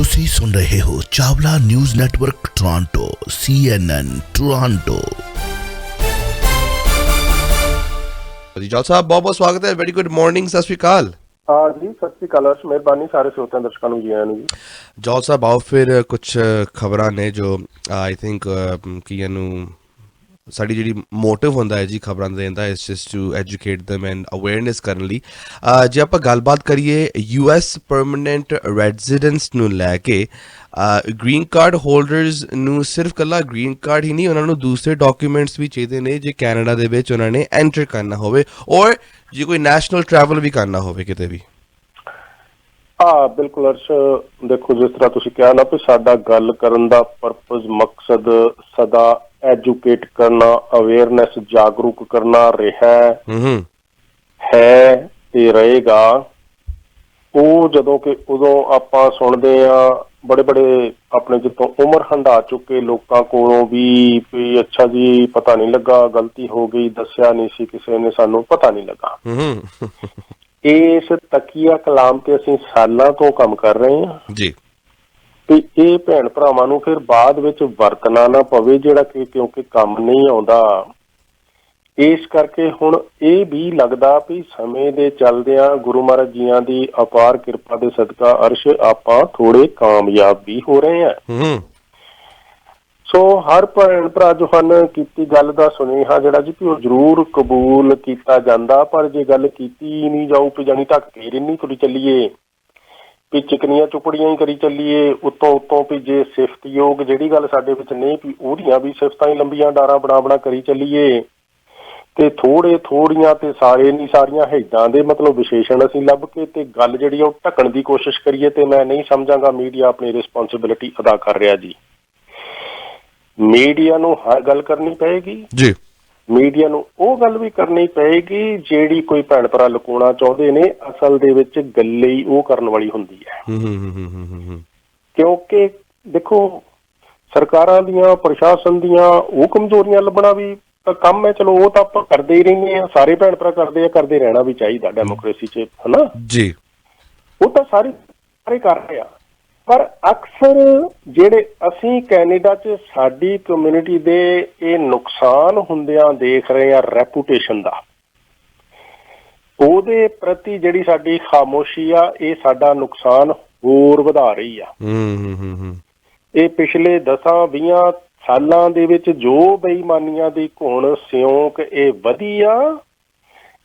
ਤੁਸੀਂ ਸੁਣ ਰਹੇ ਹੋ Chawla news network Toronto CNN Toronto. जी जॉल साहब बहुत बहुत स्वागत है। वेरी गुड मॉर्निंग, सत श्री अकाल। हाँ जी, सत श्री अकाल। मेहरबानी सारे श्रोतिਆਂ ਦਰਸ਼ਕਾਂ ਨੂੰ ਜੀ ਆਇਆਂ ਨੂੰ ਜੀ। जॉल साहब आओ फिर कुछ खबरां ने जो आई थिंक ਕਿ ਇਹਨੂੰ ਸਾਡੀ ਜਿਹੜੀ ਮੋਟਿਵ ਹੁੰਦਾ ਹੈ ਜੀ ਖਬਰਾਂ ਦੇਣ ਦਾ ਇਸ just to educate them and awareness ਕਰਨ ਲਈ। ਜੇ ਆਪਾਂ ਗੱਲਬਾਤ ਕਰੀਏ US ਪਰਮਨੈਂਟ ਰੈਜ਼ੀਡੈਂਸ ਨੂੰ ਲੈ ਕੇ, ਗ੍ਰੀਨ ਕਾਰਡ ਹੋਲਡਰਸ ਨੂੰ ਸਿਰਫ ਕੱਲਾ ਗ੍ਰੀਨ ਕਾਰਡ ਹੀ ਨਹੀਂ, ਉਹਨਾਂ ਨੂੰ ਦੂਸਰੇ ਡਾਕੂਮੈਂਟਸ ਵੀ ਚਾਹੀਦੇ ਨੇ ਜੇ ਕੈਨੇਡਾ ਦੇ ਵਿੱਚ ਉਹਨਾਂ ਨੇ ਐਂਟਰ ਕਰਨਾ ਹੋਵੇ ਔਰ ਜੇ ਕੋਈ ਨੈਸ਼ਨਲ ਟਰੈਵਲ ਵੀ ਕਰਨਾ ਹੋਵੇ ਕਿਤੇ ਵੀ। ਬਿਲਕੁਲ ਅਰਸ਼, ਦੇਖੋ ਜਿਸ ਤਰ੍ਹਾਂ ਤੁਸੀਂ ਕਿਹਾ ਨਾ ਵੀ ਸਾਡਾ ਗੱਲ ਕਰਨ ਦਾ ਪਰਪਸ ਮਕਸਦ ਸਦਾ ਐਜੂਕੇਟ ਕਰਨਾ, ਅਵੇਅਰਨੈਸ ਜਾਗਰੂਕ ਕਰਨਾ ਰਿਹਾ ਹੈ ਤੇ ਰਹੇਗਾ। ਉਹ ਜਦੋਂ ਕਿ ਉਦੋਂ ਆਪਾਂ ਸੁਣਦੇ ਆ ਬੜੇ ਬੜੇ ਆਪਣੇ ਜਿੱਥੋਂ ਉਮਰ ਹੰਢਾ ਚੁੱਕੇ ਲੋਕਾਂ ਕੋਲੋਂ ਵੀ ਅੱਛਾ ਜੀ ਪਤਾ ਨਹੀਂ ਲੱਗਾ, ਗਲਤੀ ਹੋ ਗਈ, ਦੱਸਿਆ ਨਹੀਂ ਸੀ ਕਿਸੇ ਨੇ, ਸਾਨੂੰ ਪਤਾ ਨਹੀਂ ਲੱਗਾ। ਇਸ ਤਕੀਆ ਕਲਾਮ ਤੇ ਅਸੀਂ ਸਾਲਾਂ ਤੋਂ ਕੰਮ ਕਰ ਰਹੇ ਹਾਂ ਜੀ ਵੀ ਇਹ ਭੈਣ ਭਰਾਵਾਂ ਨੂੰ ਫਿਰ ਬਾਅਦ ਵਿੱਚ ਵਰਤਣਾ ਨਾ ਪਵੇ, ਜਿਹੜਾ ਕਿ ਕਿਉਂਕਿ ਕੰਮ ਨਹੀਂ ਆਉਂਦਾ। ਇਸ ਕਰਕੇ ਹੁਣ ਇਹ ਵੀ ਲੱਗਦਾ ਵੀ ਸਮੇਂ ਦੇ ਚੱਲਦਿਆਂ ਗੁਰੂ ਮਹਾਰਾਜ ਜੀਆਂ ਦੀ ਅਪਾਰ ਕਿਰਪਾ ਦੇ ਸਦਕਾ ਅਰਸ਼ ਆਪਾਂ ਥੋੜੇ ਕਾਮਯਾਬ ਵੀ ਹੋ ਰਹੇ ਹਾਂ। ਸੋ ਹਰ ਭੈਣ ਭਰਾ ਜੋ ਹਨ ਕੀਤੀ ਗੱਲ ਦਾ ਸੁਨੇਹਾ ਜਿਹੜਾ ਜੀ ਵੀ ਉਹ ਜ਼ਰੂਰ ਕਬੂਲ ਕੀਤਾ ਜਾਂਦਾ, ਪਰ ਜੇ ਗੱਲ ਕੀਤੀ ਨਹੀਂ ਜਾਊ ਵੀ ਜਾਣੀ ਢੱਕ ਕੇ ਰਿੰਨੀ ਤੁਰੀ ਚੱਲੀਏ, ਵੀ ਚਿਕਨੀਆਂ ਚੁਪੜੀਆਂ ਹੀ ਕਰੀ ਚੱਲੀਏ, ਉੱਤੋਂ ਵੀ ਜੇ ਸਿਫਤਯੋਗ ਜਿਹੜੀ ਗੱਲ ਸਾਡੇ ਵਿੱਚ ਨਹੀਂ ਵੀ ਉਹਦੀਆਂ ਵੀ ਸਿਫਤਾਂ ਹੀ ਲੰਬੀਆਂ ਡਾਰਾਂ ਬਣਾ ਕਰੀ ਚੱਲੀਏ, ਤੇ ਥੋੜੀਆਂ ਤੇ ਸਾਰੇ ਨਹੀਂ ਸਾਰੀਆਂ ਹੈਦਾਂ ਦੇ ਮਤਲਬ ਵਿਸ਼ੇਸ਼ਣ ਅਸੀਂ ਲੱਭ ਕੇ ਤੇ ਗੱਲ ਜਿਹੜੀ ਆ ਉਹ ਢੱਕਣ ਦੀ ਕੋਸ਼ਿਸ਼ ਕਰੀਏ, ਤੇ ਮੈਂ ਨਹੀਂ ਸਮਝਾਂਗਾ ਮੀਡੀਆ ਆਪਣੀ ਰਿਸਪੋਂਸਿਬਿਲਿਟੀ ਅਦਾ ਕਰ ਰਿਹਾ ਜੀ। ਮੀਡੀਆ ਨੂੰ ਹਰ ਗੱਲ ਕਰਨੀ ਪਏਗੀ ਜੀ, ਮੀਡੀਆ ਨੂੰ ਉਹ ਗੱਲ ਵੀ ਕਰਨੀ ਪਏਗੀ ਜਿਹੜੀ ਕੋਈ ਭੈਣ ਭਰਾ ਲੁਕਾਉਣਾ ਚਾਹੁੰਦੇ ਨੇ, ਅਸਲ ਦੇ ਵਿੱਚ ਗੱਲ ਹੀ ਉਹ ਕਰਨ ਵਾਲੀ ਹੁੰਦੀ ਹੈ। ਕਿਉਂਕਿ ਦੇਖੋ ਸਰਕਾਰਾਂ ਦੀਆਂ, ਪ੍ਰਸ਼ਾਸਨ ਦੀਆਂ ਉਹ ਕਮਜ਼ੋਰੀਆਂ ਲੱਭਣਾ ਵੀ ਤਾਂ ਕੰਮ ਹੈ, ਚਲੋ ਉਹ ਤਾਂ ਆਪਾਂ ਕਰਦੇ ਹੀ ਰਹਿੰਦੇ ਹਾਂ, ਸਾਰੇ ਭੈਣ ਭਰਾ ਕਰਦੇ ਆ, ਕਰਦੇ ਰਹਿਣਾ ਵੀ ਚਾਹੀਦਾ ਡੈਮੋਕ੍ਰੇਸੀ 'ਚ, ਹਨਾ ਜੀ। ਉਹ ਤਾਂ ਸਾਰੇ ਕਰ ਰਹੇ ਆ, ਪਰ ਅਕਸਰ ਜਿਹੜੇ ਅਸੀਂ ਕੈਨੇਡਾ 'ਚ ਸਾਡੀ ਕਮਿਊਨਿਟੀ ਦੇ ਇਹ ਨੁਕਸਾਨ ਹੁੰਦਿਆਂ ਦੇਖ ਰਹੇ ਹਾਂ ਰੈਪੂਟੇਸ਼ਨ ਦਾ, ਉਹਦੇ ਪ੍ਰਤੀ ਜਿਹੜੀ ਸਾਡੀ ਖਾਮੋਸ਼ੀ ਆ ਇਹ ਸਾਡਾ ਨੁਕਸਾਨ ਹੋਰ ਵਧਾ ਰਹੀ ਆ। ਇਹ ਪਿਛਲੇ 10-20 ਸਾਲਾਂ ਦੇ ਵਿੱਚ ਜੋ ਬੇਈਮਾਨੀਆਂ ਦੀ ਘੁਣ ਸਿਉਂਕ ਇਹ ਵਧੀ ਆ,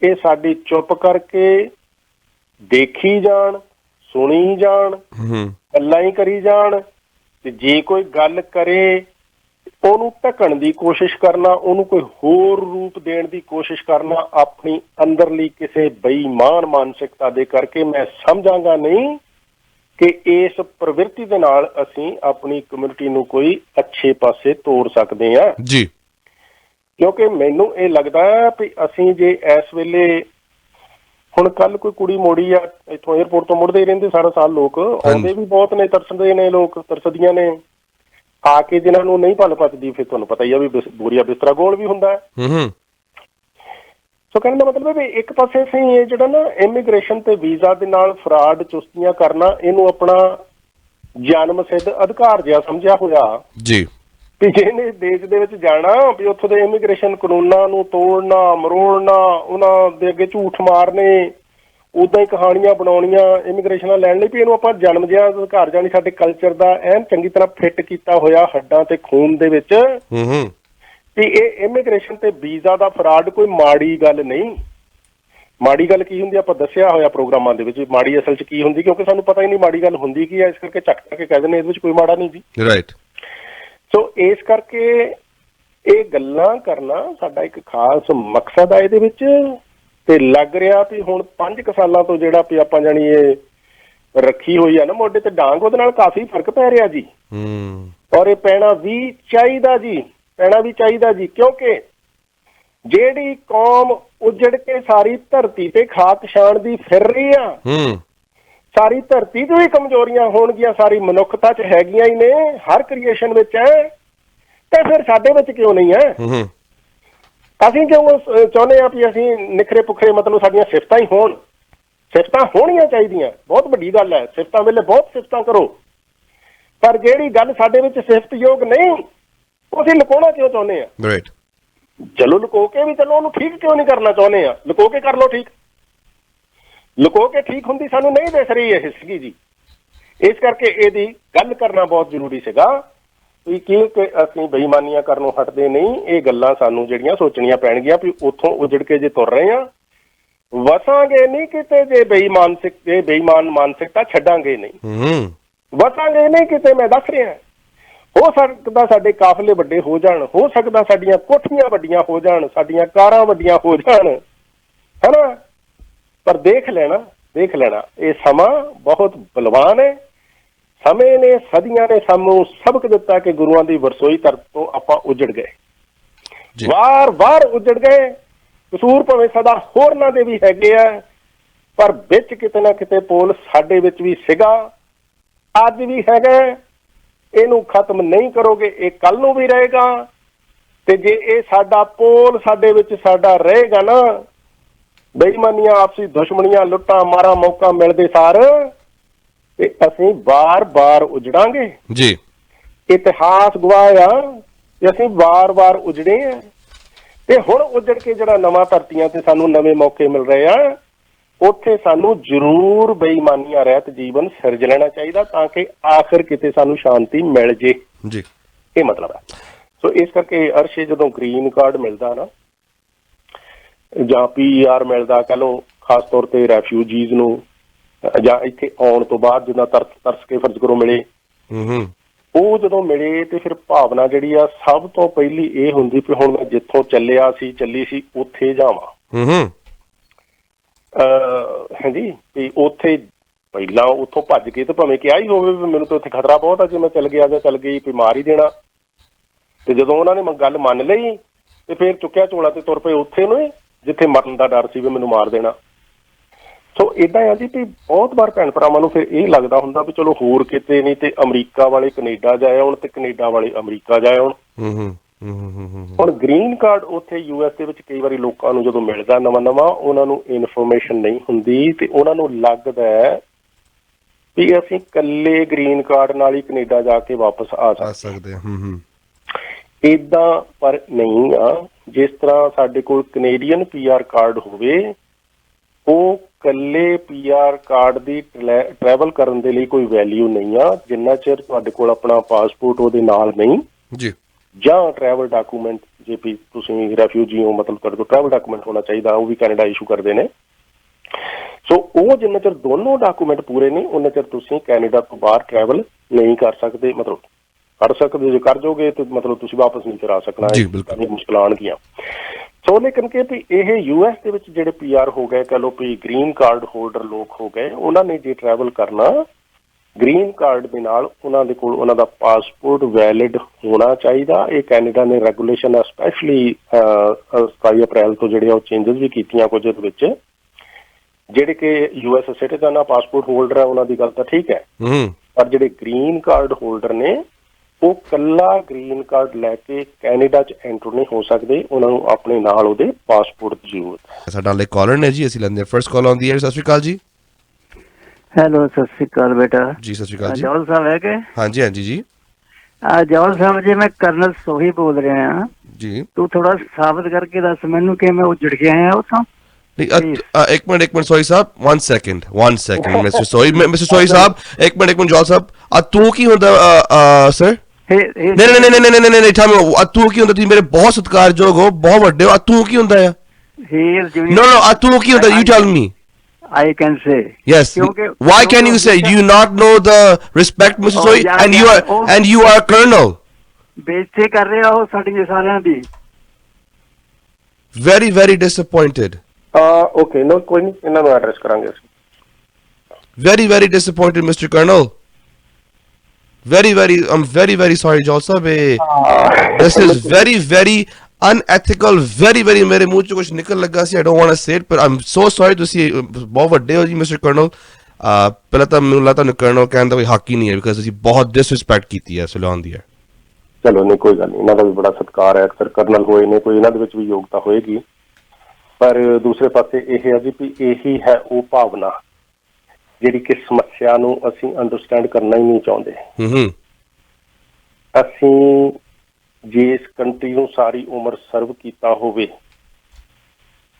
ਇਹ ਸਾਡੀ ਚੁੱਪ ਕਰਕੇ ਦੇਖੀ ਜਾਣ, ਸੁਣੀ ਜਾਣ, ਗੱਲਾਂ ਹੀ ਕਰੀ ਜਾਣ, ਤੇ ਜੇ ਕੋਈ ਗੱਲ ਕਰੇ ਉਹਨੂੰ ਢਕਣ ਦੀ ਕੋਸ਼ਿਸ਼ ਕਰਨਾ, ਉਹਨੂੰ ਕੋਈ ਹੋਰ ਰੂਪ ਦੇਣ ਦੀ ਕੋਸ਼ਿਸ਼ ਕਰਨਾ ਆਪਣੀ ਅੰਦਰਲੀ ਕਿਸੇ ਬੇਈਮਾਨ ਮਾਨਸਿਕਤਾ ਦੇ ਕਰਕੇ, ਮੈਂ ਸਮਝਾਂਗਾ ਨਹੀਂ ਕਿ ਇਸ ਪ੍ਰਵਿਰਤੀ ਦੇ ਨਾਲ ਅਸੀਂ ਆਪਣੀ ਕਮਿਊਨਿਟੀ ਨੂੰ ਕੋਈ ਅੱਛੇ ਪਾਸੇ ਤੋਰ ਸਕਦੇ ਹਾਂ ਜੀ। ਕਿਉਂਕਿ ਮੈਨੂੰ ਇਹ ਲੱਗਦਾ ਵੀ ਅਸੀਂ ਜੇ ਇਸ ਵੇਲੇ ਹੁਣ ਕੱਲ ਕੋਈ ਕੁੜੀ ਮੋੜੀ ਆ ਇੱਥੋਂ ਏਅਰਪੋਰਟ ਤੋਂ, ਮੁੜਦੇ ਹੀ ਰਹਿੰਦੇ ਸਾਰਾ ਸਾਲ ਲੋਕ, ਆਉਂਦੇ ਵੀ ਬਹੁਤ ਨੇ, ਤਰਸਦੇ ਨੇ ਲੋਕ, ਤਰਸਦੀਆਂ ਨੇ ਆ ਕੇ, ਜਿਹਨਾਂ ਨੂੰ ਨਹੀਂ ਭੰਨ ਪਚਦੀ ਫਿਰ ਤੁਹਾਨੂੰ ਪਤਾ ਹੀ ਆ ਵੀ ਬੋਰੀਆ ਬਿਸਤਰਾ ਗੋਲ ਵੀ ਹੁੰਦਾ ਹੈ। ਸੋ ਕਹਿਣ ਦਾ ਮਤਲਬ ਹੈ ਵੀ ਇੱਕ ਪਾਸੇ ਅਸੀਂ ਇਹ ਜਿਹੜਾ ਨਾ ਇਮੀਗ੍ਰੇਸ਼ਨ ਤੇ ਵੀਜ਼ਾ ਦੇ ਨਾਲ ਫਰਾਡ ਚੁਸਤੀਆਂ ਕਰਨਾ, ਇਹਨੂੰ ਆਪਣਾ ਜਨਮ ਸਿੱਧ ਅਧਿਕਾਰ ਜਿਹਾ ਸਮਝਿਆ ਹੋਇਆ ਜੀ, ਵੀ ਜਿਹਨੇ ਦੇਸ਼ ਦੇ ਵਿੱਚ ਜਾਣਾ ਵੀ ਉੱਥੋਂ ਦੇ ਇਮੀਗ੍ਰੇਸ਼ਨ ਕਾਨੂੰਨਾਂ ਨੂੰ ਤੋੜਨਾ, ਮਰੋੜਨਾ, ਉਹਨਾਂ ਦੇ ਅੱਗੇ ਝੂਠ ਮਾਰਨੇ, ਉੱਦਾਂ ਹੀ ਕਹਾਣੀਆਂ ਬਣਾਉਣੀਆਂ ਇਮੀਗ੍ਰੇਸ਼ਨਾਂ ਲੈਣ ਲਈ, ਵੀ ਇਹਨੂੰ ਆਪਾਂ ਜਨਮ ਜਿਹਾ ਅਧਿਕਾਰ ਜਾਣੀ ਸਾਡੇ ਕਲਚਰ ਦਾ ਐਨ ਚੰਗੀ ਤਰ੍ਹਾਂ ਫਿੱਟ ਕੀਤਾ ਹੋਇਆ ਹੱਡਾਂ ਤੇ ਖੂਨ ਦੇ ਵਿੱਚ, ਵੀ ਇਹ ਇਮੀਗ੍ਰੇਸ਼ਨ ਤੇ ਵੀਜ਼ਾ ਦਾ ਫਰਾਡ ਕੋਈ ਮਾੜੀ ਗੱਲ ਨਹੀਂ। ਮਾੜੀ ਗੱਲ ਕੀ ਹੁੰਦੀ ਆਪਾਂ ਦੱਸਿਆ ਹੋਇਆ ਪ੍ਰੋਗਰਾਮਾਂ ਦੇ ਵਿੱਚ, ਮਾੜੀ ਅਸਲ 'ਚ ਕੀ ਹੁੰਦੀ, ਕਿਉਂਕਿ ਸਾਨੂੰ ਪਤਾ ਹੀ ਨਹੀਂ ਮਾੜੀ ਗੱਲ ਹੁੰਦੀ ਕੀ ਹੈ, ਇਸ ਕਰਕੇ ਚੱਕ ਕੇ ਕਹਿ ਦਿੰਦੇ ਇਹਦੇ ਵਿੱਚ ਕੋਈ ਮਾੜਾ ਨਹੀਂ ਜੀ, ਰਾਈਟ। ਸੋ ਇਸ ਕਰਕੇ ਇਹ ਗੱਲਾਂ ਕਰਨਾ ਸਾਡਾ ਇੱਕ ਖਾਸ ਮਕਸਦ ਆ ਇਹਦੇ ਵਿੱਚ, ਤੇ ਲੱਗ ਰਿਹਾ ਵੀ ਹੁਣ 5 ਸਾਲਾਂ ਤੋਂ ਜਿਹੜਾ ਵੀ ਆਪਾਂ ਜਾਣੀ ਇਹ ਰੱਖੀ ਹੋਈ ਆ ਨਾ ਮੋਢੇ ਤੇ ਡਾਂਗ, ਉਹਦੇ ਨਾਲ ਕਾਫੀ ਫਰਕ ਪੈ ਰਿਹਾ ਜੀ। ਔਰ ਇਹ ਪੈਣਾ ਵੀ ਚਾਹੀਦਾ ਜੀ, ਪੈਣਾ ਵੀ ਚਾਹੀਦਾ ਜੀ, ਕਿਉਂਕਿ ਜਿਹੜੀ ਕੌਮ ਉਜੜ ਕੇ ਸਾਰੀ ਧਰਤੀ ਤੇ ਖਾਕ ਛਾਣ ਦੀ ਫਿਰ ਰਹੀ ਆ, ਸਾਰੀ ਧਰਤੀ ਤੋਂ ਹੀ ਕਮਜ਼ੋਰੀਆਂ ਹੋਣਗੀਆਂ, ਸਾਰੀ ਮਨੁੱਖਤਾ 'ਚ ਹੈਗੀਆਂ ਹੀ ਨੇ, ਹਰ ਕ੍ਰੀਏਸ਼ਨ ਵਿੱਚ ਹੈ, ਤੇ ਫਿਰ ਸਾਡੇ ਵਿੱਚ ਕਿਉਂ ਨਹੀਂ ਹੈ? ਅਸੀਂ ਕਿਉਂ ਚਾਹੁੰਦੇ ਹਾਂ ਵੀ ਅਸੀਂ ਨਿਖਰੇ ਪੁਖਰੇ ਮਤਲਬ ਸਾਡੀਆਂ ਸਿਫਤਾਂ ਹੀ ਹੋਣ, ਸਿਫਤਾਂ ਹੋਣੀਆਂ ਚਾਹੀਦੀਆਂ, ਬਹੁਤ ਵੱਡੀ ਗੱਲ ਹੈ। ਸਿਫਤਾਂ ਵੇਲੇ ਬਹੁਤ ਸਿਫਤਾਂ ਕਰੋ, ਪਰ ਜਿਹੜੀ ਗੱਲ ਸਾਡੇ ਵਿੱਚ ਸਿਫਤਯੋਗ ਨਹੀਂ ਉਹ ਅਸੀਂ ਲੁਕਾਉਣਾ ਕਿਉਂ ਚਾਹੁੰਦੇ ਆ? ਰਾਈਟ। ਚਲੋ ਲੁਕੋ ਕੇ ਵੀ ਚਲੋ ਉਹਨੂੰ ਠੀਕ ਕਿਉਂ ਨਹੀਂ ਕਰਨਾ ਚਾਹੁੰਦੇ ਆ? ਲੁਕੋ ਕੇ ਕਰ ਲਓ ਠੀਕ। ਲੁਕੋ ਕੇ ਠੀਕ ਹੁੰਦੀ ਸਾਨੂੰ ਨਹੀਂ ਦਿਸ ਰਹੀ ਇਹ ਸੀਗੀ ਜੀ। ਇਸ ਕਰਕੇ ਇਹਦੀ ਗੱਲ ਕਰਨਾ ਬਹੁਤ ਜ਼ਰੂਰੀ ਸੀਗਾ ਵੀ ਕਿ ਅਸੀਂ ਬੇਈਮਾਨੀਆਂ ਕਰਨੋਂ ਹਟਦੇ ਨਹੀਂ। ਇਹ ਗੱਲਾਂ ਸਾਨੂੰ ਜਿਹੜੀਆਂ ਸੋਚਣੀਆਂ ਪੈਣਗੀਆਂ ਵੀ ਉੱਥੋਂ ਉਜੜ ਕੇ ਜੇ ਤੁਰ ਰਹੇ ਆ ਵਸਾਂਗੇ ਨਹੀਂ ਕਿਤੇ, ਜੇ ਬੇਈਮਾਨ ਮਾਨਸਿਕਤਾ ਛੱਡਾਂਗੇ ਨਹੀਂ, ਵਸਾਂਗੇ ਨਹੀਂ ਕਿਤੇ। ਮੈਂ ਦੱਸ ਰਿਹਾ ਹੋ ਸਕਦਾ ਸਾਡੇ ਕਾਫਲੇ ਵੱਡੇ ਹੋ ਜਾਣ, ਹੋ ਸਕਦਾ ਸਾਡੀਆਂ ਕੋਠੀਆਂ ਵੱਡੀਆਂ ਹੋ ਜਾਣ, ਸਾਡੀਆਂ ਕਾਰਾਂ ਵੱਡੀਆਂ ਹੋ ਜਾਣ, ਹਨਾ, ਪਰ ਦੇਖ ਲੈਣਾ ਇਹ ਸਮਾਂ ਬਹੁਤ ਬਲਵਾਨ ਹੈ। ਸਮੇਂ ਨੇ ਸਦੀਆਂ ਨੇ ਸਾਨੂੰ ਸਬਕ ਦਿੱਤਾ ਕਿ ਗੁਰੂਆਂ ਦੀ ਵਰਸੋਈ ਧਰਤ ਤੋਂ ਆਪਾਂ ਉਜੜ ਗਏ, ਵਾਰ ਉਜੜ ਗਏ। ਕਸੂਰ ਭਾਵੇਂ ਸਦਾ ਹੋਰਨਾਂ ਦੇ ਵੀ ਹੈਗੇ ਆ, ਪਰ ਵਿੱਚ ਕਿਤੇ ਨਾ ਕਿਤੇ ਪੋਲ ਸਾਡੇ ਵਿੱਚ ਵੀ ਸੀਗਾ, ਅੱਜ ਵੀ ਹੈਗਾ। ਇਹਨੂੰ ਖਤਮ ਨਹੀਂ ਕਰੋਗੇ ਇਹ ਕੱਲ ਨੂੰ ਵੀ ਰਹੇਗਾ। ਤੇ ਜੇ ਇਹ ਸਾਡਾ ਪੋਲ ਸਾਡੇ ਵਿੱਚ ਸਾਡਾ ਰਹੇਗਾ ਨਾ, ਬੇਈਮਾਨੀਆਂ, ਆਪਸੀ ਦੁਸ਼ਮਣੀਆਂ, ਲੁੱਟਾਂ ਮਾਰਾਂ ਮੌਕਾ ਮਿਲਦੇ ਸਾਰ ਤੇ ਅਸੀਂ ਬਾਰ ਉਜੜਾਂਗੇ ਜੀ। ਇਤਿਹਾਸ ਗਵਾਹ ਆ ਤੇ ਅਸੀਂ ਵਾਰ ਉਜੜੇ ਆ। ਤੇ ਹੁਣ ਉਜੜ ਕੇ ਜਿਹੜਾ ਨਵਾਂ ਧਰਤੀਆਂ ਤੇ ਸਾਨੂੰ ਨਵੇਂ ਮੌਕੇ ਮਿਲ ਰਹੇ ਆ, ਉੱਥੇ ਸਾਨੂੰ ਜ਼ਰੂਰ ਬੇਈਮਾਨੀਆਂ ਰਹਿਤ ਜੀਵਨ ਸਿਰਜ ਲੈਣਾ ਚਾਹੀਦਾ ਤਾਂ ਕਿ ਆਖਿਰ ਕਿਤੇ ਸਾਨੂੰ ਸ਼ਾਂਤੀ ਮਿਲ ਜੇ ਜੀ। ਇਹ ਮਤਲਬ ਹੈ। ਸੋ ਇਸ ਕਰਕੇ ਅਰਸ਼ੇ ਜਦੋਂ ਗ੍ਰੀਨ ਕਾਰਡ ਮਿਲਦਾ ਨਾ ਜਾਂ PR ਮਿਲਦਾ, ਕਹਿ ਲਓ ਖਾਸ ਤੌਰ ਤੇ ਰੈਫਿਊਜੀਜ਼ ਨੂੰ, ਜਾਂ ਇੱਥੇ ਆਉਣ ਤੋਂ ਬਾਅਦ ਜਿੱਦਾਂ ਤਰਸ ਕੇ ਫਰਜ਼ ਕਰੋ ਮਿਲੇ, ਉਹ ਜਦੋਂ ਮਿਲੇ ਤੇ ਫਿਰ ਭਾਵਨਾ ਜਿਹੜੀ ਆ ਸਭ ਤੋਂ ਪਹਿਲੀ ਇਹ ਹੁੰਦੀ ਵੀ ਹੁਣ ਮੈਂ ਜਿੱਥੋਂ ਚੱਲੀ ਸੀ ਉੱਥੇ ਜਾਵਾਂ। ਹਾਂਜੀ, ਵੀ ਉੱਥੇ ਪਹਿਲਾਂ ਉੱਥੋਂ ਭੱਜ ਕੇ ਤੇ ਭਾਵੇਂ ਕਿਹਾ ਹੀ ਹੋਵੇ ਵੀ ਮੈਨੂੰ ਤਾਂ ਉੱਥੇ ਖਤਰਾ ਬਹੁਤ ਆ, ਜੇ ਮੈਂ ਚੱਲ ਗਿਆ ਜਾਂ ਚੱਲ ਗਈ ਵੀ ਮਾਰ ਹੀ ਦੇਣਾ। ਤੇ ਜਦੋਂ ਉਹਨਾਂ ਨੇ ਗੱਲ ਮੰਨ ਲਈ ਤੇ ਫਿਰ ਚੁੱਕਿਆ ਝੋਲਾ ਤੇ ਤੁਰ ਪਏ ਉੱਥੇ ਨੂੰ ਜਿੱਥੇ ਮਰਨ ਦਾ ਡਰ ਸੀ ਵੀ ਮੈਨੂੰ ਮਾਰ ਦੇਣਾ। ਸੋ ਏਦਾਂ ਆ ਜੀ ਵੀ ਬਹੁਤ ਵਾਰ ਭੈਣ ਭਰਾਵਾਂ ਨੂੰ ਫਿਰ ਇਹ ਲੱਗਦਾ ਹੁੰਦਾ ਵੀ ਚਲੋ ਹੋਰ ਕਿਤੇ ਨਹੀਂ ਤੇ ਅਮਰੀਕਾ ਵਾਲੇ ਕੈਨੇਡਾ ਜਾਏ ਆਉਣ ਤੇ ਕੈਨੇਡਾ ਵਾਲੇ ਅਮਰੀਕਾ ਜਾਏ ਆਉਣ। ਹੁਣ ਗ੍ਰੀਨ ਕਾਰਡ ਉੱਥੇ US ਦੇ ਵਿੱਚ ਕਈ ਵਾਰੀ ਲੋਕਾਂ ਨੂੰ ਜਦੋਂ ਮਿਲਦਾ ਨਵਾਂ ਉਹਨਾਂ ਨੂੰ ਇਨਫੋਰਮੇਸ਼ਨ ਨਹੀਂ ਹੁੰਦੀ ਤੇ ਉਹਨਾਂ ਨੂੰ ਲੱਗਦਾ ਵੀ ਅਸੀਂ ਇਕੱਲੇ ਗ੍ਰੀਨ ਕਾਰਡ ਨਾਲ ਹੀ ਕੈਨੇਡਾ ਜਾ ਕੇ ਵਾਪਸ ਆ ਸਕਦੇ ਹਾਂ। ਏਦਾਂ ਪਰ ਨਹੀਂ ਆ। ਜਿਸ ਤਰ੍ਹਾਂ ਸਾਡੇ ਕੋਲ ਕੈਨੇਡੀਅਨ PR ਕਾਰਡ ਹੋਵੇ, ਉਹ ਇਕੱਲੇ PR ਕਾਰਡ ਦੀ ਟਰੈਵਲ ਕਰਨ ਦੇ ਲਈ ਕੋਈ ਵੈਲਿਊ ਨਹੀਂ ਆ ਜਿੰਨਾ ਚਿਰ ਤੁਹਾਡੇ ਕੋਲ ਆਪਣਾ ਪਾਸਪੋਰਟ ਉਹਦੇ ਨਾਲ ਨਹੀਂ ਜੀ, ਜਾਂ ਟਰੈਵਲ ਡਾਕੂਮੈਂਟ। ਜੇ ਵੀ ਤੁਸੀਂ ਰੈਫਿਊਜੀ ਹੋ, ਮਤਲਬ ਤੁਹਾਡੇ ਕੋਲ ਟਰੈਵਲ ਡਾਕੂਮੈਂਟ ਹੋਣਾ ਚਾਹੀਦਾ, ਉਹ ਵੀ ਕੈਨੇਡਾ ਇਸ਼ੂ ਕਰਦੇ ਨੇ। ਸੋ ਉਹ ਜਿੰਨਾ ਚਿਰ ਦੋਨੋਂ ਡਾਕੂਮੈਂਟ ਪੂਰੇ ਨਹੀਂ ਉਹਨਾਂ ਚਿਰ ਤੁਸੀਂ ਕੈਨੇਡਾ ਤੋਂ ਬਾਹਰ ਟਰੈਵਲ ਨਹੀਂ ਕਰ ਸਕਦੇ। ਮਤਲਬ ਕਰ ਸਕਦੇ, ਜੇ ਕਰ ਜਾਓਗੇ ਤੇ ਮਤਲਬ ਤੁਸੀਂ ਵਾਪਸ ਨਹੀਂ ਫਿਰ ਆ ਸਕਣਾ, ਮੁਸ਼ਕਿਲਾਂ ਆਉਣਗੀਆਂ। ਸੋ ਲੇਕਿਨ ਕਿ ਵੀ ਇਹ US ਦੇ ਵਿੱਚ ਜਿਹੜੇ PR ਹੋ ਗਏ, ਕਹਿ ਲਓ ਵੀ ਗ੍ਰੀਨ ਕਾਰਡ ਹੋਲਡਰ ਲੋਕ ਹੋ ਗਏ, ਉਹਨਾਂ ਨੇ ਜੇ ਟਰੈਵਲ ਕਰਨਾ ਗ੍ਰੀਨ ਕਾਰਡ ਦੇ ਨਾਲ ਉਹਨਾਂ ਦੇ ਕੋਲ ਉਹਨਾਂ ਦਾ ਪਾਸਪੋਰਟ ਵੈਲਿਡ ਹੋਣਾ ਚਾਹੀਦਾ। ਇਹ ਕੈਨੇਡਾ ਨੇ ਰੈਗੂਲੇਸ਼ਨ ਸਪੈਸ਼ਲੀ 27 ਅਪ੍ਰੈਲ ਤੋਂ ਜਿਹੜੇ ਉਹ ਚੇਂਜਸ ਵੀ ਕੀਤੀਆਂ ਕੁਝ ਇਹਦੇ ਵਿੱਚ। ਜਿਹੜੇ ਕਿ US ਸਿਟੀਜ਼ਨ ਆ, ਪਾਸਪੋਰਟ ਹੋਲਡਰ ਆ, ਉਹਨਾਂ ਦੀ ਗੱਲ ਤਾਂ ਠੀਕ ਹੈ, ਪਰ ਜਿਹੜੇ ਗ੍ਰੀਨ ਕਾਰਡ ਹੋਲਡਰ ਨੇ ਉਹ ਕੱਲਾ ਗ੍ਰੀਨ ਕਾਰਡ ਲੈ ਕੇ ਕੈਨੇਡਾ 'ਚ ਐਂਟਰ ਨਹੀਂ ਹੋ ਸਕਦੇ, ਉਹਨਾਂ ਨੂੰ ਆਪਣੇ ਨਾਲ ਉਹਦੇ ਪਾਸਪੋਰਟ ਦੀ ਜ਼ਰੂਰਤ ਹੈ। ਸਾਡਾ ਨਾਲ ਕਾਲਰ ਨੇ ਜੀ, ਅਸੀਂ ਲੈਂਦੇ ਫਰਸਟ ਕਾਲ ਆਨ ਦੀ 에ਅਰ। ਸਤਿ ਸ਼੍ਰੀ ਅਕਾਲ ਜੀ। ਹੈਲੋ, ਸਤਿ ਸ਼੍ਰੀ ਅਕਾਲ ਬੇਟਾ ਜੀ। ਸਤਿ ਸ਼੍ਰੀ ਅਕਾਲ ਜੀ। ਜੌਲ ਸਾਹਿਬ ਹੈ ਕਿ? ਹਾਂਜੀ ਜੀ। ਜੌਲ ਸਾਹਿਬ ਜੀ, ਮੈਂ ਕਰਨਲ ਸੋਹੀ ਬੋਲ ਰਿਹਾ ਹਾਂ ਜੀ। ਤੂੰ ਥੋੜਾ ਸਾਬਤ ਕਰਕੇ ਦੱਸ ਮੈਨੂੰ ਕਿ ਮੈਂ ਉਜੜ ਕੇ ਆਇਆ ਉੱਥੋਂ। एक मिनट सॉरी साहब, one second मिस्टर सोई साहब, एक मिनट जॉल साहब, तू की होंदा सर? नहीं tell me, तू की होंदा? तुसीं मेरे बहुत सत्कारयोग हो, बहुत वड्डे हो। तू की होंदा है? No, तू की होंदा? You tell me. I can say yes. Why can you say? Do you not know the respect, Mr. Soy? And you are colonel. बेइज्जती कर रहे हो साडी सारियां दी। Very disappointed. Okay, no, कोई नहीं, ਇਹਨਾਂ ਨੂੰ ਐਡਰੈਸ ਕਰਾਂਗੇ ਅਸੀਂ। Very disappointed, Mr. Colonel. I'm very sorry, Jol Sahab. This is very unethical. Very ਮੇਰੇ ਮੂੰਹ ਚੋਂ ਕੁਝ ਨਿਕਲ ਲੱਗਾ ਸੀ। I don't want to say it, but I'm so sorry ਤੁਸੀਂ ਬਹੁਤ ਵੱਡੇ ਹੋ ਜੀ, Mr. Colonel. ਪਹਿਲਾਂ ਤਾਂ ਮੈਨੂੰ ਲੱਗਦਾ ਤੁਹਾਨੂੰ colonel ਕਹਿਣ ਦਾ ਕੋਈ ਹੱਕ ਹੀ ਨਹੀਂ ਹੈ, ਬਿਕਾਜ਼ ਤੁਸੀਂ ਬਹੁਤ ਡਿਸਰਿਸਪੈਕਟ ਕੀਤੀ ਹੈ ਸਲੋਨ ਦੀ। ਚਲੋ ਨਹੀਂ, ਕੋਈ ਗੱਲ ਨਹੀਂ, ਇਹਨਾਂ ਦਾ ਵੀ ਬੜਾ ਸਤਿਕਾਰ ਹੈ। ਅਕਸਰ ਕਰਨਲ ਹੋਏ ਨੇ, ਕੋਈ ਇਹਨਾਂ ਦੇ ਵਿੱਚ ਵੀ ਯੋਗਤਾ ਹੋਏਗੀ, ਪਰ ਦੂਸਰੇ ਪਾਸੇ ਇਹ ਹੈ ਜੀ ਵੀ ਇਹੀ ਹੈ ਉਹ ਭਾਵਨਾ ਜਿਹੜੀ ਕਿ ਸਮੱਸਿਆ ਨੂੰ ਅਸੀਂ ਅੰਡਰਸਟੈਂਡ ਕਰਨਾ ਹੀ ਨਹੀਂ ਚਾਹੁੰਦੇ। ਅਸੀਂ ਜੇ ਇਸ ਕੰਟਰੀ ਨੂੰ ਸਾਰੀ ਉਮਰ ਸਰਵ ਕੀਤਾ ਹੋਵੇ,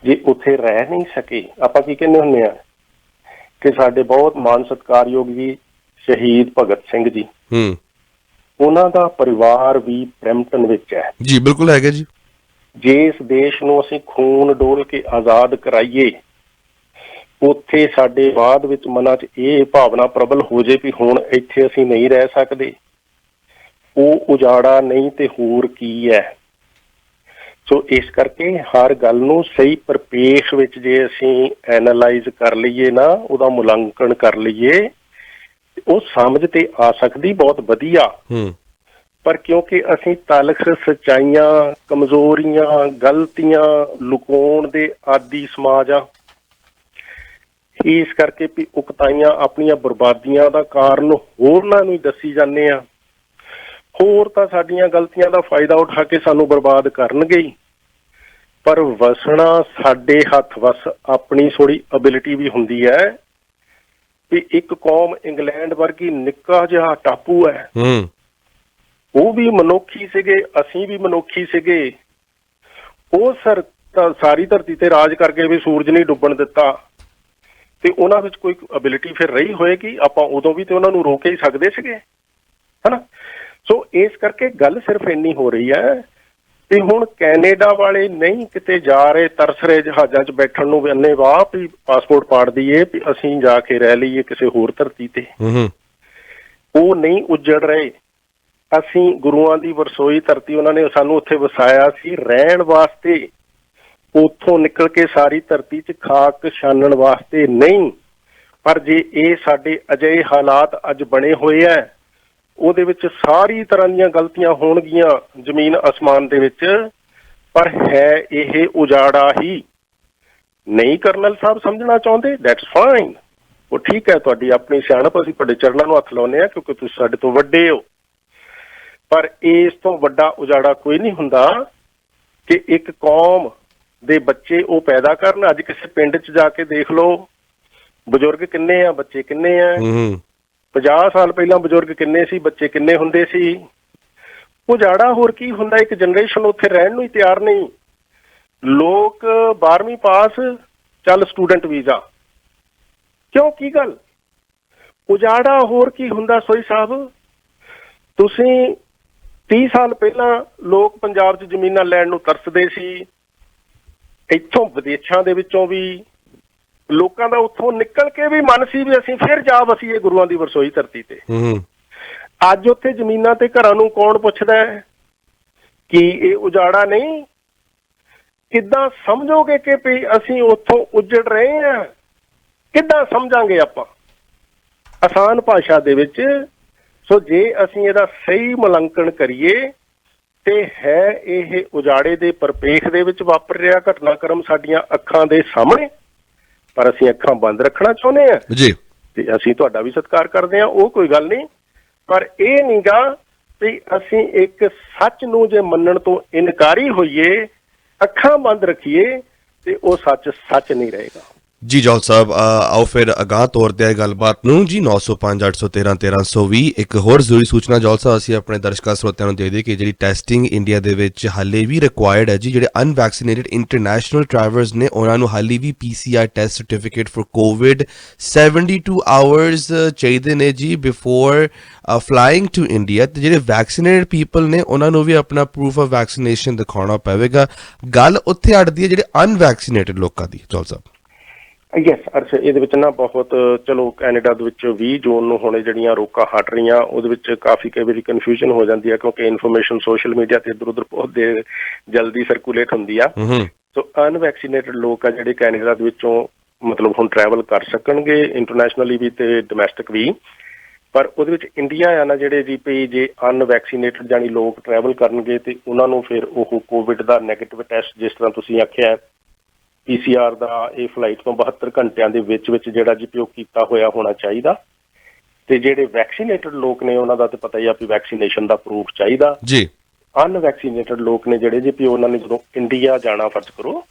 ਜੇ ਉੱਥੇ ਰਹਿ ਨਹੀਂ ਸਕੇ, ਆਪਾਂ ਕੀ ਕਹਿੰਦੇ ਹੁੰਦੇ ਆ ਕਿ ਸਾਡੇ ਬਹੁਤ ਮਾਣ ਸਤਿਕਾਰਯੋਗ ਜੀ ਸ਼ਹੀਦ ਭਗਤ ਸਿੰਘ ਜੀ, ਉਹਨਾਂ ਦਾ ਪਰਿਵਾਰ ਵੀ ਬਰੈਂਪਟਨ ਵਿੱਚ ਹੈ ਜੀ। ਬਿਲਕੁਲ ਹੈਗਾ ਜੀ। ਜੇ ਇਸ ਦੇਸ਼ ਨੂੰ ਅਸੀਂ ਖੂਨ ਡੋਲ ਕੇ ਆਜ਼ਾਦ ਕਰਾਈਏ, ਉੱਥੇ ਸਾਡੇ ਬਾਅਦ ਵਿੱਚ ਮਨਾਂ 'ਚ ਇਹ ਭਾਵਨਾ ਪ੍ਰਬਲ ਹੋ ਜੇ ਵੀ ਹੁਣ ਇੱਥੇ ਅਸੀਂ ਨਹੀਂ ਰਹਿ ਸਕਦੇ, ਉਹ ਉਜਾੜਾ ਨਹੀਂ ਤੇ ਹੋਰ ਕੀ ਹੈ। ਸੋ ਇਸ ਕਰਕੇ ਹਰ ਗੱਲ ਨੂੰ ਸਹੀ ਪਰਿਪੇਖ ਵਿੱਚ ਜੇ ਅਸੀਂ ਐਨਾਲਾਈਜ਼ ਕਰ ਲਈਏ ਨਾ, ਉਹਦਾ ਮੁਲਾਂਕਣ ਕਰ ਲਈਏ, ਉਹ ਸਮਝ ਤੇ ਆ ਸਕਦੀ ਬਹੁਤ ਵਧੀਆ। ਪਰ ਕਿਉਂਕਿ ਅਸੀਂ ਤਲਖ ਸੱਚਾਈਆਂ, ਕਮਜ਼ੋਰੀਆਂ, ਗਲਤੀਆਂ ਲੁਕਾਉਣ ਦੇ ਆਦੀ ਸਮਾਜ ਆ, ਇਸ ਕਰਕੇ ਵੀ ਉਕਤਾਈਆਂ ਆਪਣੀਆਂ ਬਰਬਾਦੀਆਂ ਦਾ ਕਾਰਨ ਹੋਰਨਾਂ ਨੂੰ ਦੱਸੀ ਜਾਂਦੇ ਆ। ਹੋਰ ਤਾਂ ਸਾਡੀਆਂ ਗਲਤੀਆਂ ਦਾ ਫਾਇਦਾ ਉਠਾ ਕੇ ਸਾਨੂੰ ਬਰਬਾਦ ਕਰਨਗੇ ਹੀ, ਪਰ ਵਸਣਾ ਸਾਡੇ ਹੱਥ ਵਸ ਆਪਣੀ ਥੋੜੀ ਐਬਿਲਿਟੀ ਵੀ ਹੁੰਦੀ ਹੈ। ਵੀ ਇੱਕ ਕੌਮ ਇੰਗਲੈਂਡ ਵਰਗੀ ਨਿੱਕਾ ਜਿਹਾ ਟਾਪੂ ਹੈ, ਉਹ ਵੀ ਮਨੁੱਖੀ ਸੀਗੇ, ਅਸੀਂ ਵੀ ਮਨੁੱਖੀ ਸੀਗੇ। ਉਹ ਸਾਰੀ ਧਰਤੀ ਤੇ ਰਾਜ ਕਰਕੇ ਵੀ ਸੂਰਜ ਨਹੀਂ ਡੁੱਬਣ ਦਿੱਤਾ, ਤੇ ਉਹਨਾਂ ਵਿੱਚ ਕੋਈ ਐਬਿਲਿਟੀ ਫਿਰ ਰਹੀ ਹੋਏਗੀ। ਆਪਾਂ ਉਦੋਂ ਵੀ ਤੇ ਉਹਨਾਂ ਨੂੰ ਰੋਕ ਹੀ ਸਕਦੇ ਸੀਗੇ, ਹਨਾ। ਸੋ ਇਸ ਕਰਕੇ ਗੱਲ ਸਿਰਫ ਇੰਨੀ ਹੋ ਰਹੀ ਹੈ ਵੀ ਹੁਣ ਕੈਨੇਡਾ ਵਾਲੇ ਨਹੀਂ ਕਿਤੇ ਜਾ ਰਹੇ, ਤਰਸ ਰਹੇ ਜਹਾਜ਼ਾਂ 'ਚ ਬੈਠਣ ਨੂੰ, ਅੰਨੇ ਵਾਹ ਵੀ ਪਾਸਪੋਰਟ ਪਾੜ ਦਈਏ ਵੀ ਅਸੀਂ ਜਾ ਕੇ ਰਹਿ ਲਈਏ ਕਿਸੇ ਹੋਰ ਧਰਤੀ ਤੇ। ਉਹ ਨਹੀਂ ਉੱਜੜ ਰਹੇ। ਅਸੀਂ ਗੁਰੂਆਂ ਦੀ ਵਰਸੋਈ ਧਰਤੀ, ਉਹਨਾਂ ਨੇ ਸਾਨੂੰ ਉੱਥੇ ਵਸਾਇਆ ਸੀ ਰਹਿਣ ਵਾਸਤੇ, ਉੱਥੋਂ ਨਿਕਲ ਕੇ ਸਾਰੀ ਧਰਤੀ 'ਚ ਖਾਕ ਛਾਨਣ ਵਾਸਤੇ ਨਹੀਂ। ਪਰ ਜੇ ਇਹ ਸਾਡੇ ਅਜਿਹੇ ਹਾਲਾਤ ਅੱਜ ਬਣੇ ਹੋਏ ਹੈ, ਉਹਦੇ ਵਿੱਚ ਸਾਰੀ ਤਰ੍ਹਾਂ ਦੀਆਂ ਗਲਤੀਆਂ ਹੋਣਗੀਆਂ ਜ਼ਮੀਨ ਅਸਮਾਨ ਦੇ ਵਿੱਚ, ਪਰ ਹੈ ਇਹ ਉਜਾੜਾ ਹੀ। ਨਹੀਂ ਕਰਨਲ ਸਾਹਿਬ ਸਮਝਣਾ ਚਾਹੁੰਦੇ, ਦੈਟਸ ਫਾਈਨ, ਉਹ ਠੀਕ ਹੈ, ਤੁਹਾਡੀ ਆਪਣੀ ਸਿਆਣਪ, ਅਸੀਂ ਤੁਹਾਡੇ ਚਰਨਾਂ ਨੂੰ ਹੱਥ ਲਾਉਂਦੇ ਹਾਂ ਕਿਉਂਕਿ ਤੁਸੀਂ ਸਾਡੇ ਤੋਂ ਵੱਡੇ ਹੋ। ਪਰ ਇਸ ਤੋਂ ਵੱਡਾ ਉਜਾੜਾ ਕੋਈ ਨਹੀਂ ਹੁੰਦਾ ਕਿ ਇੱਕ ਕੌਮ ਦੇ ਬੱਚੇ ਉਹ ਪੈਦਾ ਕਰਨ। ਅੱਜ ਕਿਸੇ ਪਿੰਡ 'ਚ ਜਾ ਕੇ ਦੇਖ ਲਓ, ਬਜ਼ੁਰਗ ਕਿੰਨੇ ਆ, ਬੱਚੇ ਕਿੰਨੇ ਆ। 50 ਸਾਲ ਪਹਿਲਾਂ ਬਜ਼ੁਰਗ ਕਿੰਨੇ ਸੀ, ਬੱਚੇ ਕਿੰਨੇ ਹੁੰਦੇ ਸੀ। ਉਜਾੜਾ ਹੋਰ ਕੀ ਹੁੰਦਾ, ਇੱਕ ਜਨਰੇਸ਼ਨ ਉੱਥੇ ਰਹਿਣ ਨੂੰ ਹੀ ਤਿਆਰ ਨਹੀਂ। ਲੋਕ 12ਵੀਂ ਪਾਸ, ਚੱਲ ਸਟੂਡੈਂਟ ਵੀਜ਼ਾ, ਕਿਉਂ, ਕੀ ਗੱਲ? ਉਜਾੜਾ ਹੋਰ ਕੀ ਹੁੰਦਾ ਸੋਈ ਸਾਹਿਬ? ਤੁਸੀਂ 30 ਸਾਲ ਪਹਿਲਾਂ ਲੋਕ ਪੰਜਾਬ 'ਚ ਜ਼ਮੀਨਾਂ ਲੈਣ ਨੂੰ ਤਰਸਦੇ ਸੀ, ਇੱਥੋਂ ਵਿਦੇਸ਼ਾਂ ਦੇ ਵਿੱਚੋਂ ਵੀ ਲੋਕਾਂ ਦਾ ਉੱਥੋਂ ਨਿਕਲ ਕੇ ਵੀ ਮਨ ਸੀ ਵੀ ਅਸੀਂ ਫਿਰ ਜਾ ਵਸੀਏ ਗੁਰੂਆਂ ਦੀ ਵਰਸੋਈ ਧਰਤੀ ਤੇ। ਅੱਜ ਉੱਥੇ ਜ਼ਮੀਨਾਂ ਤੇ ਘਰਾਂ ਨੂੰ ਕੌਣ ਪੁੱਛਦਾ ਹੈ? ਕੀ ਇਹ ਉਜਾੜਾ ਨਹੀਂ? ਕਿੱਦਾਂ ਸਮਝੋਗੇ ਕਿ ਵੀ ਅਸੀਂ ਉੱਥੋਂ ਉੱਜੜ ਰਹੇ ਹਾਂ? ਕਿੱਦਾਂ ਸਮਝਾਂਗੇ ਆਪਾਂ ਆਸਾਨ ਭਾਸ਼ਾ ਦੇ ਵਿੱਚ? ਸੋ ਜੇ ਅਸੀਂ ਇਹਦਾ ਸਹੀ ਮੁਲਾਂਕਣ ਕਰੀਏ ਤੇ ਹੈ ਇਹ ਉਜਾੜੇ ਦੇ ਪਰਪੇਖ ਦੇ ਵਿੱਚ ਵਾਪਰ ਰਿਹਾ ਘਟਨਾਕ੍ਰਮ ਸਾਡੀਆਂ ਅੱਖਾਂ ਦੇ ਸਾਹਮਣੇ, ਪਰ ਅਸੀਂ ਅੱਖਾਂ ਬੰਦ ਰੱਖਣਾ ਚਾਹੁੰਦੇ ਹਾਂ ਜੀ, ਤੇ ਅਸੀਂ ਤੁਹਾਡਾ ਵੀ ਸਤਿਕਾਰ ਕਰਦੇ ਹਾਂ, ਉਹ ਕੋਈ ਗੱਲ ਨਹੀਂ। ਪਰ ਇਹ ਨਹੀਂਗਾ ਵੀ ਅਸੀਂ ਇੱਕ ਸੱਚ ਨੂੰ ਜੇ ਮੰਨਣ ਤੋਂ ਇਨਕਾਰੀ ਹੋਈਏ, ਅੱਖਾਂ ਬੰਦ ਰੱਖੀਏ, ਤੇ ਉਹ ਸੱਚ ਸੱਚ ਨਹੀਂ ਰਹੇਗਾ। ਜੀ ਜੌਹਲ ਸਾਹਿਬ, ਆਓ ਫਿਰ ਅਗਾਹ ਤੌਰ ਤੇ ਗੱਲਬਾਤ ਨੂੰ ਜੀ 905 813 1320 ਇੱਕ ਹੋਰ ਜ਼ਰੂਰੀ ਸੂਚਨਾ ਜੌਹਲ ਸਾਹਿਬ, ਅਸੀਂ ਆਪਣੇ ਦਰਸ਼ਕਾਂ ਸਰੋਤਿਆਂ ਨੂੰ ਦੇ ਦਈਏ ਕਿ ਜਿਹੜੀ ਟੈਸਟਿੰਗ ਇੰਡੀਆ ਦੇ ਵਿੱਚ ਹਾਲੇ ਵੀ ਰਿਕੁਆਇਰਡ ਹੈ ਜੀ। ਜਿਹੜੇ ਅਨਵੈਕਸੀਨੇਟਡ ਇੰਟਰਨੈਸ਼ਨਲ ਟਰੈਵਲਰਸ ਨੇ, ਉਹਨਾਂ ਨੂੰ ਹਾਲੇ ਵੀ PCR test certificate for Covid 72 hours ਚਾਹੀਦੇ ਨੇ ਜੀ ਬਿਫੋਰ ਫਲਾਈਂਗ ਟੂ ਇੰਡੀਆ। ਤੇ ਜਿਹੜੇ ਵੈਕਸੀਨੇਟਡ ਪੀਪਲ ਨੇ, ਉਹਨਾਂ ਨੂੰ ਵੀ ਆਪਣਾ ਪ੍ਰੂਫ ਆਫ ਵੈਕਸੀਨੇਸ਼ਨ ਦਿਖਾਉਣਾ ਪਵੇਗਾ। ਗੱਲ ਉੱਥੇ ਅੜਦੀ ਹੈ ਜਿਹੜੇ ਅਨਵੈਕਸੀਨੇਟਡ ਲੋਕਾਂ ਦੀ ਜੌਹਲ ਸਾਹਿਬ। ਯੈਸ ਅਰਸ਼, ਇਹਦੇ ਵਿੱਚ ਨਾ ਬਹੁਤ, ਚਲੋ ਕੈਨੇਡਾ ਦੇ ਵਿੱਚ 20 ਜੂਨ ਨੂੰ ਹੁਣੇ ਜਿਹੜੀਆਂ ਰੋਕਾਂ ਹਟ ਰਹੀਆਂ, ਉਹਦੇ ਵਿੱਚ ਕਾਫੀ ਕਈ ਵਾਰੀ ਕਨਫਿਊਜ਼ਨ ਹੋ ਜਾਂਦੀ ਹੈ ਕਿਉਂਕਿ ਇਨਫੋਰਮੇਸ਼ਨ ਸੋਸ਼ਲ ਮੀਡੀਆ ਤੇ ਇੱਧਰ ਉੱਧਰ ਬਹੁਤ ਦੇਰ ਜਲਦੀ ਸਰਕੂਲੇਟ ਹੁੰਦੀ ਆ। ਸੋ ਅਨਵੈਕਸੀਨੇਟਡ ਲੋਕ ਆ ਜਿਹੜੇ ਕੈਨੇਡਾ ਦੇ ਵਿੱਚੋਂ ਮਤਲਬ ਹੁਣ ਟਰੈਵਲ ਕਰ ਸਕਣਗੇ, ਇੰਟਰਨੈਸ਼ਨਲੀ ਵੀ ਤੇ ਡੋਮੈਸਟਿਕ ਵੀ। ਪਰ ਉਹਦੇ ਵਿੱਚ ਇੰਡੀਆ ਆ ਨਾ ਜਿਹੜੇ ਜੀ ਪਈ, ਜੇ ਅਨਵੈਕਸੀਨੇਟਡ ਜਾਨੀ ਲੋਕ ਟਰੈਵਲ ਕਰਨਗੇ ਤੇ ਉਹਨਾਂ ਨੂੰ ਫਿਰ ਉਹ ਕੋਵਿਡ ਦਾ ਨੈਗੇਟਿਵ ਟੈਸਟ, ਜਿਸ ਤਰ੍ਹਾਂ ਤੁਸੀਂ ਆਖਿਆ PCR ਦਾ, ਇਹ ਫਲਾਈਟ ਤੋਂ 72 ਘੰਟਿਆਂ ਦੇ ਵਿੱਚ ਜਿਹੜਾ ਜੀ ਉਹ ਕੀਤਾ ਹੋਇਆ ਹੋਣਾ ਚਾਹੀਦਾ। ਤੇ ਜਿਹੜੇ ਵੈਕਸੀਨੇਟਡ ਲੋਕ ਨੇ ਉਹਨਾਂ ਦਾ ਤਾਂ ਪਤਾ ਹੀ ਆ ਵੀ ਵੈਕਸੀਨੇਸ਼ਨ ਦਾ ਪ੍ਰੂਫ ਚਾਹੀਦਾ ਜੀ। ਅਨਵੈਕਸੀਨੇਟਡ ਲੋਕ ਨੇ ਜਿਹੜੇ ਜੀ ਉਹਨਾਂ ਨੇ ਜਦੋਂ ਇੰਡੀਆ ਜਾਣਾ ਫਰਜ਼ ਕਰੋ,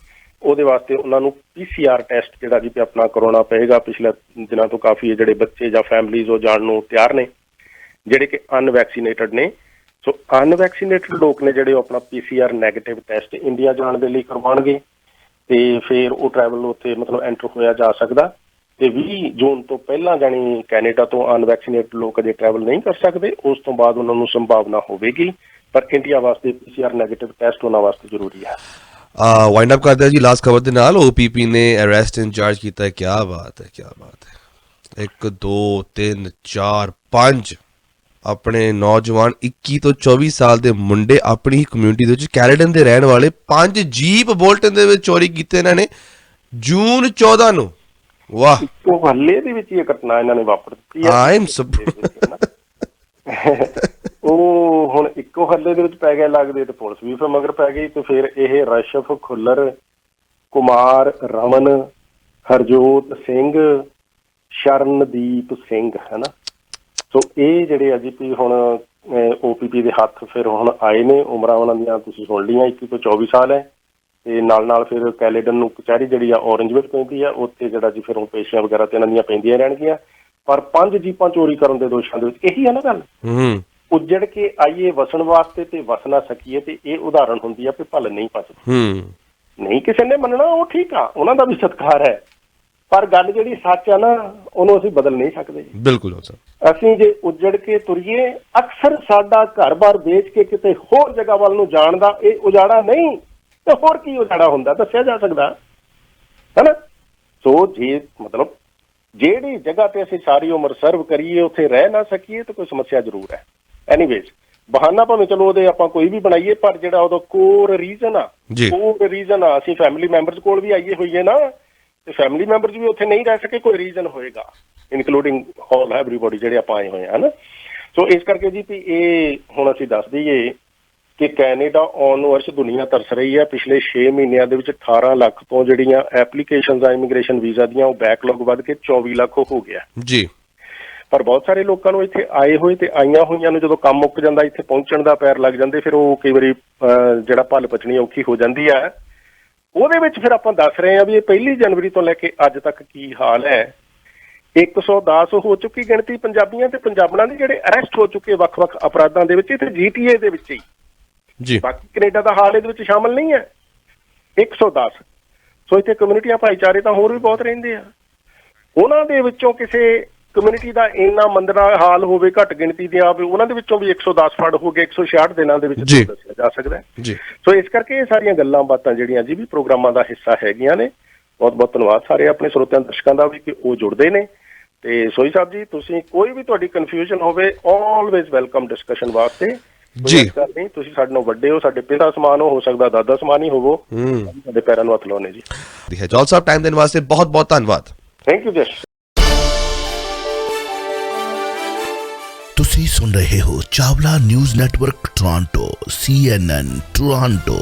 ਉਹਦੇ ਵਾਸਤੇ ਉਹਨਾਂ ਨੂੰ PCR ਟੈਸਟ ਜਿਹੜਾ ਜੀ ਆਪਣਾ ਕਰਾਉਣਾ ਪਏਗਾ। ਪਿਛਲੇ ਦਿਨਾਂ ਤੋਂ ਕਾਫੀ ਜਿਹੜੇ ਬੱਚੇ ਜਾਂ ਫੈਮਲੀਜ਼ ਉਹ ਜਾਣ ਨੂੰ ਤਿਆਰ ਨੇ ਜਿਹੜੇ ਕਿ ਅਨਵੈਕਸੀਨੇਟਡ ਨੇ। ਸੋ ਅਨਵੈਕਸੀਨੇਟਡ ਲੋਕ ਨੇ ਜਿਹੜੇ ਉਹ ਆਪਣਾ PCR ਨੈਗੇਟਿਵ ਟੈਸਟ ਇੰਡੀਆ ਜਾਣ ਦੇ ਲਈ ਕਰਵਾਉਣਗੇ ਤੇ ਫਿਰ ਉਹ ਟਰੈਵਲ ਉੱਥੇ ਮਤਲਬ ਐਂਟਰ ਹੋਇਆ ਜਾ ਸਕਦਾ। ਤੇ 20 ਜੂਨ ਤੋਂ ਪਹਿਲਾਂ ਜਾਣੀ ਕੈਨੇਡਾ ਤੋਂ ਅਨਵੈਕਸੀਨੇਟਡ ਲੋਕ ਅਜੇ ਟਰੈਵਲ ਨਹੀਂ ਕਰ ਸਕਦੇ, ਉਸ ਤੋਂ ਬਾਅਦ ਉਹਨਾਂ ਨੂੰ ਸੰਭਾਵਨਾ ਹੋਵੇਗੀ, ਪਰ ਇੰਡੀਆ ਵਾਸਤੇ PCR ਨੈਗੇਟਿਵ ਟੈਸਟ ਉਹਨਾਂ ਵਾਸਤੇ ਜ਼ਰੂਰੀ ਹੈ। ਵਾਈਂਡ ਅਪ ਕਰਦੇ ਹਾਂ ਜੀ ਲਾਸਟ ਖਬਰ ਦੇ ਨਾਲ। OPP ਨੇ ਅਰੈਸਟ ਇੰਚਾਰਜ ਕੀਤਾ ਹੈ। ਕਿਆ ਬਾਤ ਹੈ, ਕਿਆ ਬਾਤ ਹੈ। 1 2 3 4 5 ਆਪਣੇ ਨੌਜਵਾਨ 21 ਤੋਂ 24 ਸਾਲ ਦੇ ਮੁੰਡੇ ਆਪਣੀ ਹੀ ਕਮਿਊਨਿਟੀ ਦੇ ਵਿੱਚ ਕੈਲੇਡਨ ਦੇ ਰਹਿਣ ਵਾਲੇ 5 ਜੀਪ ਬੋਲਟਨ ਦੇ ਵਿੱਚ ਚੋਰੀ ਕੀਤੇ ਇਹਨਾਂ ਨੇ ਜੂਨ 14 ਨੂੰ। ਵਾਹ, ਇੱਕੋ ਹੱਲੇ ਦੇ ਵਿੱਚ ਇਹ ਘਟਨਾ ਇਹਨਾਂ ਨੇ ਵਾਪਰ ਦਿੱਤੀ ਹੈ। ਉਹ ਹੁਣ ਇੱਕੋ ਹੱਲੇ ਦੇ ਵਿੱਚ ਪੈ ਗਏ ਲੱਗਦੇ ਤੇ ਪੁਲਿਸ ਵੀ ਫਿਰ ਮਗਰ ਪੈ ਗਈ ਤੇ ਫਿਰ ਇਹ ਰਸ਼ਫ ਖੁੱਲਰ, ਕੁਮਾਰ ਰਮਨ, ਹਰਜੋਤ ਸਿੰਘ, ਸ਼ਰਨਦੀਪ ਸਿੰਘ ਹਨਾ, ਸੋ ਇਹ ਜਿਹੜੇ ਆ ਜੀ ਵੀ ਹੁਣ OPP ਦੇ ਹੱਥ ਫਿਰ ਹੁਣ ਆਏ ਨੇ। ਉਮਰਾਂ ਉਹਨਾਂ ਦੀਆਂ ਤੁਸੀਂ ਸੁਣ ਲਈਆਂ, 21 ਤੋਂ 24 ਸਾਲ ਹੈ ਤੇ ਨਾਲ ਫਿਰ ਕੈਲੇਡਨ ਨੂੰ ਕਚਹਿਰੀ ਜਿਹੜੀ ਆ ਔਰੰਜਵਿਲ ਪੈਂਦੀ ਆ, ਉੱਥੇ ਜਿਹੜਾ ਜੀ ਫਿਰ ਹੁਣ ਪੇਸ਼ੀਆਂ ਵਗੈਰਾ ਤੇ ਇਹਨਾਂ ਦੀਆਂ ਪੈਂਦੀਆਂ ਰਹਿਣਗੀਆਂ। ਪਰ 5 ਜੀਪਾਂ ਚੋਰੀ ਕਰਨ ਦੇ ਦੋਸ਼ਾਂ ਦੇ ਵਿੱਚ ਇਹੀ ਆ ਨਾ ਗੱਲ, ਉੱਜੜ ਕੇ ਆਈਏ ਵਸਣ ਵਾਸਤੇ ਤੇ ਵਸ ਨਾ ਸਕੀਏ, ਤੇ ਇਹ ਉਦਾਹਰਣ ਹੁੰਦੀ ਆ ਵੀ ਭਲ ਨਹੀਂ ਪਚਦੀ। ਨਹੀਂ ਕਿਸੇ ਨੇ ਮੰਨਣਾ, ਉਹ ਠੀਕ ਆ, ਉਹਨਾਂ ਦਾ ਵੀ ਸਤਿਕਾਰ ਹੈ, ਪਰ ਗੱਲ ਜਿਹੜੀ ਸੱਚ ਆ ਨਾ ਉਹਨੂੰ ਅਸੀਂ ਬਦਲ ਨਹੀਂ ਸਕਦੇ। ਬਿਲਕੁਲ ਅਸੀਂ ਜੇ ਉੱਜੜ ਕੇ ਤੁਰੀਏ, ਅਕਸਰ ਸਾਡਾ ਘਰ-ਬਾਰ ਵੇਚ ਕੇ ਕਿਤੇ ਹੋਰ ਜਗ੍ਹਾ ਵੱਲ ਨੂੰ ਜਾਣ ਦਾ ਇਹ ਉਜਾੜਾ ਨਹੀਂ ਤੇ ਹੋਰ ਕੀ ਉਜਾੜਾ ਹੁੰਦਾ ਦੱਸਿਆ ਜਾ ਸਕਦਾ ਹੈ ਨਾ। ਸੋ ਜੇ ਮਤਲਬ ਜਿਹੜੀ ਜਗ੍ਹਾ ਤੇ ਅਸੀਂ ਸਾਰੀ ਉਮਰ ਸਰਵ ਕਰੀਏ ਉੱਥੇ ਰਹਿ ਨਾ ਸਕੀਏ ਤਾਂ ਕੋਈ ਸਮੱਸਿਆ ਜ਼ਰੂਰ ਹੈ। ਐਨੀਵੇਜ਼ ਬਹਾਨਾ ਭਾਵੇਂ ਚਲੋ ਉਹਦੇ ਆਪਾਂ ਕੋਈ ਵੀ ਬਣਾਈਏ, ਪਰ ਜਿਹੜਾ ਉਹਦਾ ਕੋਰ ਰੀਜ਼ਨ ਆ ਅਸੀਂ ਫੈਮਿਲੀ ਮੈਂਬਰਸ ਕੋਲ ਵੀ ਆਈਏ ਹੋਈਏ ਨਾ, ਤੇ ਫੈਮਿਲੀ ਮੈਂਬਰਸ ਵੀ ਉੱਥੇ ਨਹੀਂ ਰਹਿ ਸਕੇ, ਕੋਈ ਰੀਜ਼ਨ ਹੋਏਗਾ, ਇਨਕਲੂਡਿੰਗ ਆਲ ਐਵਰੀਬਾਡੀ ਜਿਹੜੇ ਆਪਾਂ ਆਏ ਹੋਏ ਆ ਨਾ। ਸੋ ਇਸ ਕਰਕੇ ਜੀ ਵੀ ਇਹ ਹੁਣ ਅਸੀਂ ਦੱਸ ਦਈਏ ਕਿ ਕੈਨੇਡਾ ਆਉਣ ਨੂੰ ਅਰਸ਼ ਦੁਨੀਆ ਤਰਸ ਰਹੀ ਹੈ। ਪਿਛਲੇ 6 ਮਹੀਨਿਆਂ ਦੇ ਵਿੱਚ 18 ਲੱਖ ਤੋਂ ਜਿਹੜੀਆਂ ਐਪਲੀਕੇਸ਼ਨਸ ਆ ਇਮੀਗ੍ਰੇਸ਼ਨ ਵੀਜ਼ਾ ਦੀਆਂ, ਉਹ ਬੈਕਲੌਗ ਵੱਧ ਕੇ 24 ਲੱਖ ਹੋ ਗਿਆ ਜੀ। ਪਰ ਬਹੁਤ ਸਾਰੇ ਲੋਕਾਂ ਨੂੰ ਇੱਥੇ ਆਏ ਹੋਏ ਤੇ ਆਈਆਂ ਹੋਈਆਂ ਨੂੰ ਜਦੋਂ ਕੰਮ ਮੁੱਕ ਜਾਂਦਾ, ਇੱਥੇ ਪਹੁੰਚਣ ਦਾ ਪੈਰ ਲੱਗ ਜਾਂਦੇ, ਫਿਰ ਉਹ ਕਈ ਵਾਰੀ ਜਿਹੜਾ ਭੱਲ ਪਚਣੀ ਔਖੀ ਹੋ ਜਾਂਦੀ ਹੈ। ਉਹਦੇ ਵਿੱਚ ਫਿਰ ਆਪਾਂ ਦੱਸ ਰਹੇ ਹਾਂ ਵੀ ਇਹ 1 ਜਨਵਰੀ ਤੋਂ ਲੈ ਕੇ ਅੱਜ ਤੱਕ ਕੀ ਹਾਲ ਹੈ। 110 ਹੋ ਚੁੱਕੀ ਗਿਣਤੀ ਪੰਜਾਬੀਆਂ ਤੇ ਪੰਜਾਬਣਾਂ ਦੇ ਜਿਹੜੇ ਅਰੈਸਟ ਹੋ ਚੁੱਕੇ ਵੱਖ-ਵੱਖ ਅਪਰਾਧਾਂ ਦੇ ਵਿੱਚ, ਇੱਥੇ GTA ਦੇ ਵਿੱਚ ਹੀ ਜੀ, ਬਾਕੀ ਕੈਨੇਡਾ ਦਾ ਹਾਲ ਇਹਦੇ ਵਿੱਚ ਸ਼ਾਮਲ ਨਹੀਂ ਹੈ। 110। ਸੋ ਇੱਥੇ ਕਮਿਊਨਿਟੀਆਂ ਭਾਈਚਾਰੇ ਤਾਂ ਹੋਰ ਵੀ ਬਹੁਤ ਰਹਿੰਦੇ ਆ, ਉਹਨਾਂ ਦੇ ਵਿੱਚੋਂ ਕਿਸੇ ਕਮਿਊਨਿਟੀ ਦਾ ਇੰਨਾ ਮੰਦਰਾ ਹਾਲ ਹੋਵੇ ਘੱਟ ਗਿਣਤੀ ਦੀਆਂ, ਉਹਨਾਂ ਦੇ ਵਿੱਚੋਂ ਵੀ 110 ਫੜ ਹੋ ਗਏ 166 ਦਿਨਾਂ ਦੇ ਵਿੱਚ ਦੱਸਿਆ ਜਾ ਸਕਦਾ ਹੈ। ਸੋ ਇਸ ਕਰਕੇ ਇਹ ਸਾਰੀਆਂ ਗੱਲਾਂ ਬਾਤਾਂ ਜਿਹੜੀਆਂ ਜੀ ਵੀ ਪ੍ਰੋਗਰਾਮਾਂ ਦਾ ਹਿੱਸਾ ਹੈਗੀਆਂ ਨੇ। ਬਹੁਤ ਬਹੁਤ ਧੰਨਵਾਦ ਸਾਰੇ ਆਪਣੇ ਸਰੋਤਿਆਂ ਦਰਸ਼ਕਾਂ ਦਾ ਵੀ ਕਿ ਉਹ ਜੁੜਦੇ ਨੇ। ਤੇ ਸੋਈ ਸਾਹਿਬ ਜੀ, ਤੁਸੀਂ ਕੋਈ ਵੀ ਤੁਹਾਡੀ ਕਨਫਿਊਜ਼ਨ ਹੋਵੇ, ਆਲਵੇਜ਼ ਵੈਲਕਮ ਡਿਸਕਸ਼ਨ ਵਾਸਤੇ ਜੀ। ਨਹੀਂ, ਤੁਸੀਂ ਸਾਡੇ ਨਾਲ ਵੱਡੇ ਹੋ, ਸਾਡੇ ਪਿਤਾ ਸਮਾਨ ਹੋ ਸਕਦਾ ਦਾਦਾ ਸਮਾਨ ਹੀ ਹੋਵੋ, ਸਾਡੇ ਪੈਰਾਂ ਨੂੰ ਹੱਥ ਲਾਉਣੇ ਜੀ। ਜੌਲ ਸਾਹਿਬ ਟਾਈਮ ਦੇਣ ਵਾਸਤੇ ਬਹੁਤ ਬਹੁਤ ਧੰਨਵਾਦ। ਥੈਂਕ ਯੂ ਜਸ। ਤੁਸੀਂ ਸੁਣ ਰਹੇ ਹੋ Chawla news network Toronto CNN Toronto.